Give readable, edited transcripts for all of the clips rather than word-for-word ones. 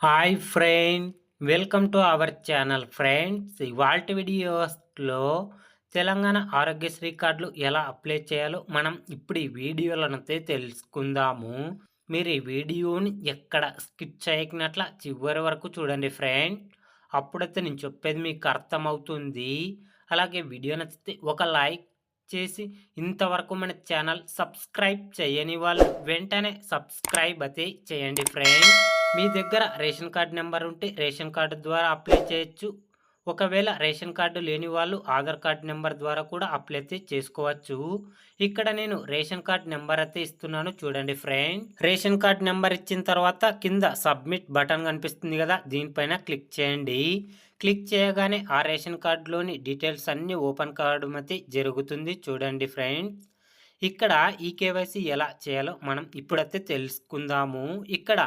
Hi friend, welcome to our channel friends. ఇవాల్టి వీడియోస్లో తెలంగాణ ఆరోగ్యశ్రీ కార్డులు ఎలా అప్లై చేయాలో మనం ఇప్పుడు ఈ వీడియోలనైతే తెలుసుకుందాము. మీరు ఈ వీడియోని ఎక్కడ స్కిప్ చేయకున్నట్ల చివరి వరకు చూడండి ఫ్రెండ్. అప్పుడైతే నేను చెప్పేది మీకు అర్థమవుతుంది. అలాగే వీడియో నచ్చితే ఒక లైక్ చేసి ఇంతవరకు మన ఛానల్ సబ్స్క్రైబ్ చేయని వాళ్ళు వెంటనే సబ్స్క్రైబ్ అయితే చేయండి ఫ్రెండ్. మీ దగ్గర రేషన్ కార్డ్ నెంబర్ ఉంటే రేషన్ కార్డు ద్వారా అప్లై చేయొచ్చు. ఒకవేళ రేషన్ కార్డు లేని వాళ్ళు ఆధార్ కార్డ్ నెంబర్ ద్వారా కూడా అప్లై అయితే చేసుకోవచ్చు. ఇక్కడ నేను రేషన్ కార్డ్ నెంబర్ అయితే ఇస్తున్నాను, చూడండి ఫ్రెండ్. రేషన్ కార్డ్ నెంబర్ ఇచ్చిన తర్వాత కింద సబ్మిట్ బటన్ కనిపిస్తుంది కదా, దీనిపైన క్లిక్ చేయండి. క్లిక్ చేయగానే ఆ రేషన్ కార్డులోని డీటెయిల్స్ అన్నీ ఓపెన్ కావడం అయితే జరుగుతుంది, చూడండి ఫ్రెండ్స్. ఇక్కడ ఈ కేవైసీ ఎలా చేయాలో మనం ఇప్పుడైతే తెలుసుకుందాము. ఇక్కడ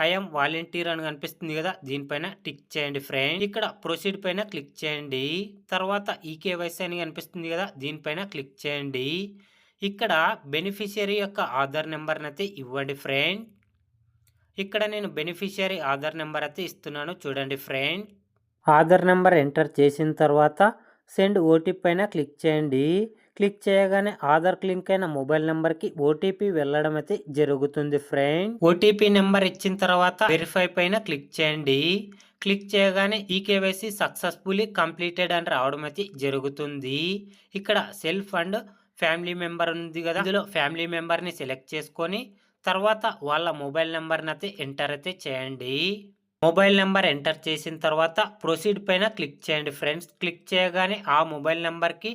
ఐఎమ్ వాలంటీర్ అని కనిపిస్తుంది కదా, దీనిపైన టిక్ చేయండి ఫ్రెండ్. ఇక్కడ ప్రొసీడ్ పైన క్లిక్ చేయండి. తర్వాత ఈ కేవైసీ అని కనిపిస్తుంది కదా, దీనిపైన క్లిక్ చేయండి. ఇక్కడ బెనిఫిషియరీ యొక్క ఆధార్ నెంబర్ని అయితే ఇవ్వండి ఫ్రెండ్. ఇక్కడ నేను బెనిఫిషియరీ ఆధార్ నెంబర్ అయితే ఇస్తున్నాను, చూడండి ఫ్రెండ్. ఆధార్ నెంబర్ ఎంటర్ చేసిన తర్వాత సెండ్ ఓటీపీ పైన క్లిక్ చేయండి. క్లిక్ చేయగానే ఆధార్ లింక్ అయిన మొబైల్ నెంబర్కి ఓటీపీ వెళ్ళడం అయితే జరుగుతుంది ఫ్రెండ్. ఓటీపీ నెంబర్ ఇచ్చిన తర్వాత వెరిఫై పైన క్లిక్ చేయండి. క్లిక్ చేయగానే ఈ కేవైసీ సక్సెస్ఫుల్లీ కంప్లీటెడ్ అని రావడం అయితే జరుగుతుంది. ఇక్కడ సెల్ఫ్ అండ్ ఫ్యామిలీ మెంబర్ ఉంది కదా, ఇందులో ఫ్యామిలీ మెంబర్ని సెలెక్ట్ చేసుకొని తర్వాత వాళ్ళ మొబైల్ నెంబర్ని అయితే ఎంటర్ అయితే చేయండి. మొబైల్ నెంబర్ ఎంటర్ చేసిన తర్వాత ప్రొసీడ్ పైన క్లిక్ చేయండి ఫ్రెండ్స్. క్లిక్ చేయగానే ఆ మొబైల్ నెంబర్కి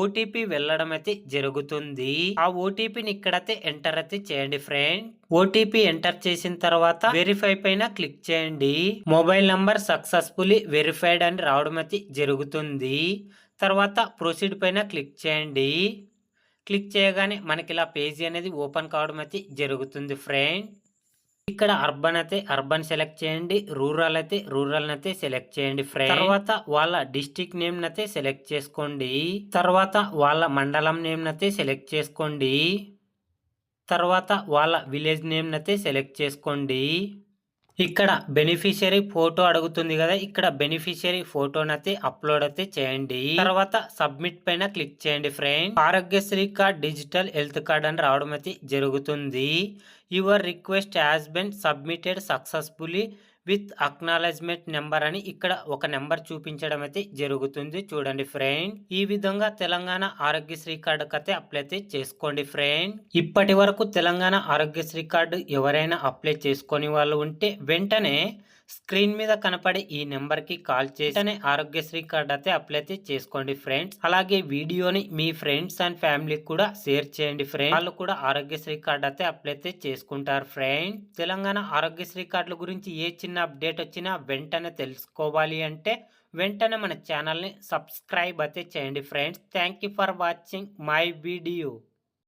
ఓటీపీ వెళ్ళడం అయితే జరుగుతుంది. ఆ ఓటీపీని ఇక్కడైతే ఎంటర్ అయితే చేయండి ఫ్రెండ్. ఓటీపీ ఎంటర్ చేసిన తర్వాత వెరిఫై పైన క్లిక్ చేయండి. మొబైల్ నంబర్ సక్సెస్ఫుల్లీ వెరిఫైడ్ అని రావడం అయితే జరుగుతుంది. తర్వాత ప్రొసీడ్ పైన క్లిక్ చేయండి. క్లిక్ చేయగానే మనకి ఇలా పేజీ అనేది ఓపెన్ కావడం అయితే జరుగుతుంది ఫ్రెండ్. ఇక్కడ అర్బన్ అయితే అర్బన్ సెలెక్ట్ చేయండి, రూరల్ అయితే రూరల్ అయితే సెలెక్ట్ చేయండి ఫ్రెండ్. తర్వాత వాళ్ళ డిస్ట్రిక్ట్ నేమ్ అయితే సెలెక్ట్ చేసుకోండి. తర్వాత వాళ్ళ మండలం నేమ్ అయితే సెలెక్ట్ చేసుకోండి. తర్వాత వాళ్ళ విలేజ్ నేమ్ అయితే సెలెక్ట్ చేసుకోండి. ఇక్కడ బెనిఫిషియరీ ఫోటో అడుగుతుంది కదా, ఇక్కడ బెనిఫిషియరీ ఫోటోనైతే అప్లోడ్ అయితే చేయండి. తర్వాత సబ్మిట్ పైన క్లిక్ చేయండి friend. Aarogyasri card digital health card అని రావడం అయితే జరుగుతుంది. Your request has been submitted successfully with acknowledgement number అని ఇక్కడ ఒక నెంబర్ చూపించడం అయితే జరుగుతుంది, చూడండి ఫ్రెండ్. ఈ విధంగా తెలంగాణ ఆరోగ్యశ్రీ కార్డు అయితే అప్లై చేసుకోండి ఫ్రెండ్. ఇప్పటి వరకు తెలంగాణ ఆరోగ్యశ్రీ కార్డు ఎవరైనా అప్లై చేసుకొని వాళ్ళు ఉంటే వెంటనే స్క్రీన్ మీద కనపడే ఈ నెంబర్కి కాల్ చేసి ఆరోగ్యశ్రీ కార్డు అయితే అప్లై చేసుకోండి ఫ్రెండ్స్. అలాగే వీడియోని మీ ఫ్రెండ్స్ అండ్ ఫ్యామిలీకి కూడా షేర్ చేయండి ఫ్రెండ్స్. వాళ్ళు కూడా ఆరోగ్యశ్రీ కార్డు అయితే అప్లై చేసుకుంటారు ఫ్రెండ్. తెలంగాణ ఆరోగ్యశ్రీ కార్డుల గురించి ఏ చిన్న అప్డేట్ వచ్చినా వెంటనే తెలుసుకోవాలి అంటే వెంటనే మన ఛానల్ని సబ్స్క్రైబ్ అయితే చేయండి friends. Thank you for watching my video.